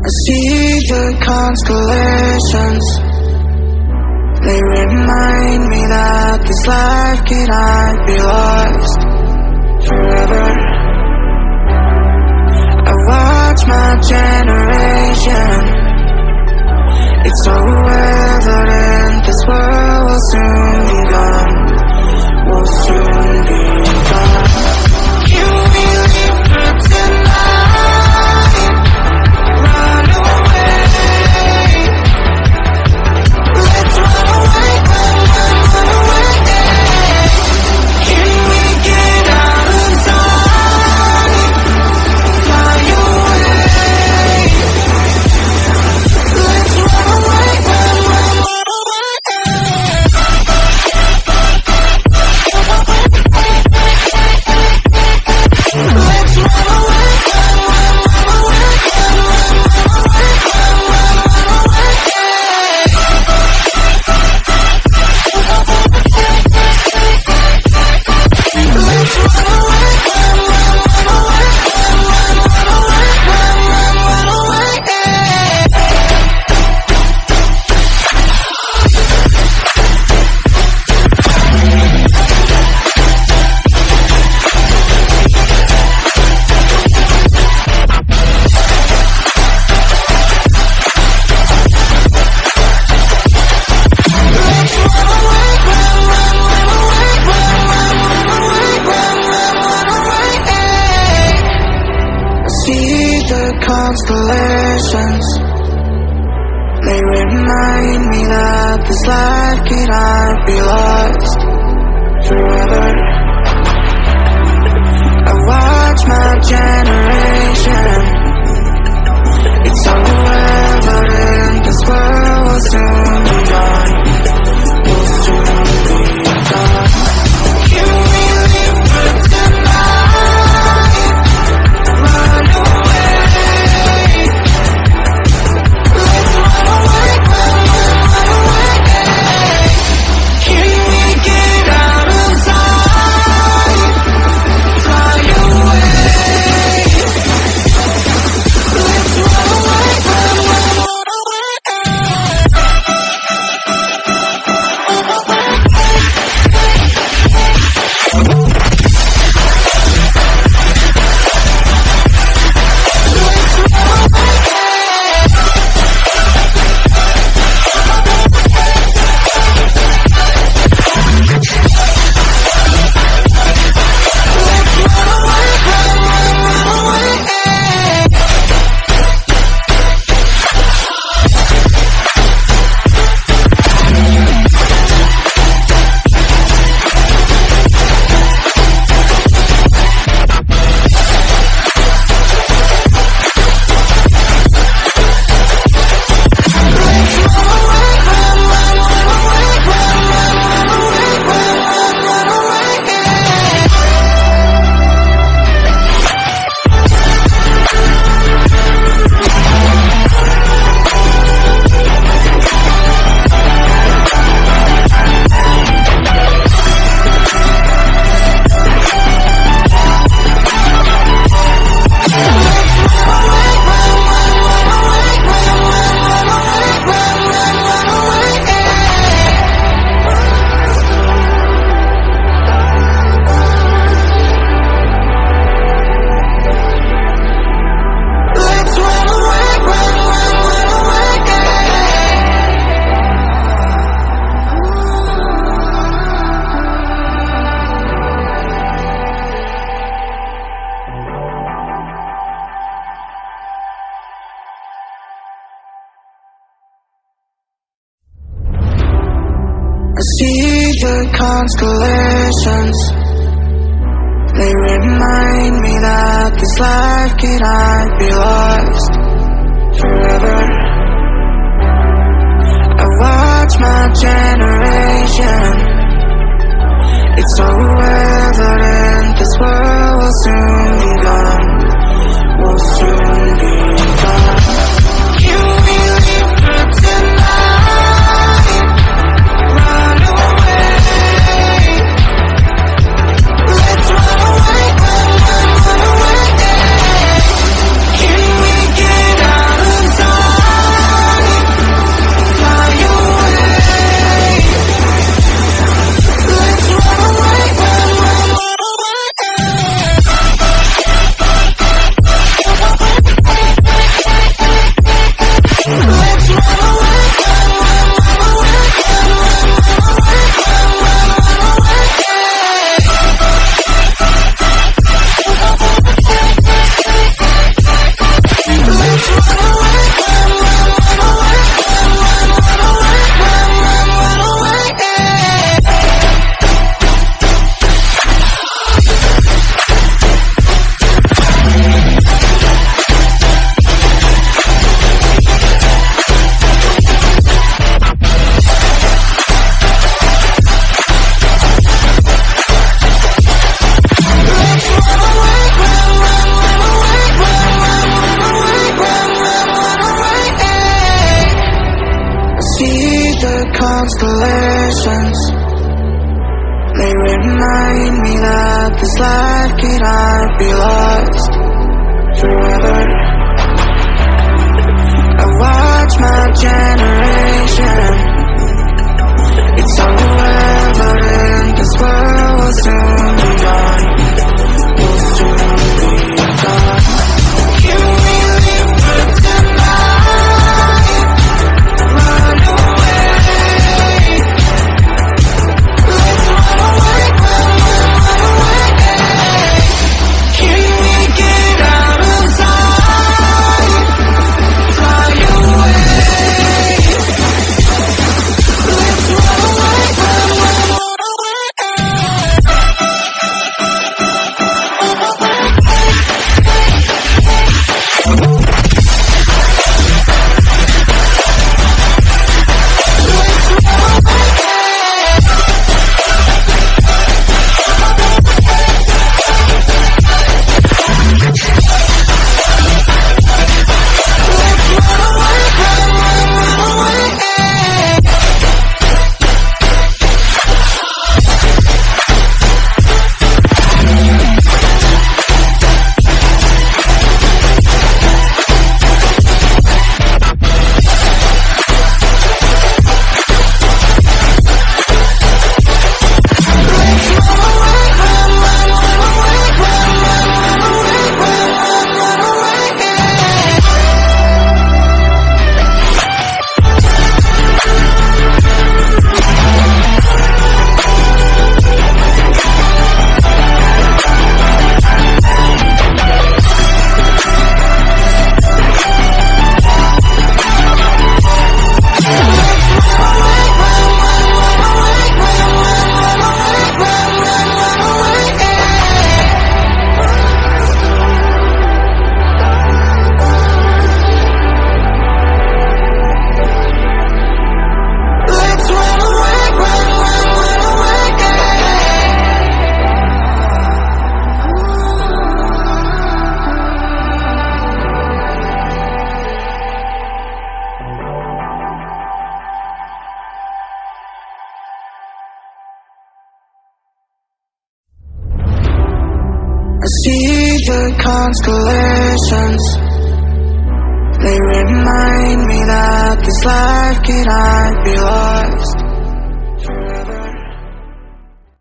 I see the constellations. They remind me that this life cannot be lost forever. I watch my generation. It's so evident this world will soon be gone. Will soon be gone. Can we live for tonight? Run away. Let's run away, run away. Can we get out of sight? Fly away. Let's run away, run away. Let's run away, run away. Constellations, they remind me that this life cannot be lost forever. I watch my generation. It's so evident this world will soon be gone. Will soon be gone. Can we live for tonight? Run away. I see the constellations. They remind me that this life cannot be lost forever. I watch my generation. It's so evident this world will soon be gone. Will soon be gone. Can we live for tonight? Run away. Let's run away, run away. Can we get out of constellations. They remind me that this life cannot be lost forever. I watch my generation. It's so evident this world will soon be gone. Will soon be gone. Can we live for tonight? Run away. Let's run away, run away. Can we get out of sight? Fly away. Let's run away, run away. I see the constellations. They remind me that this life cannot be lost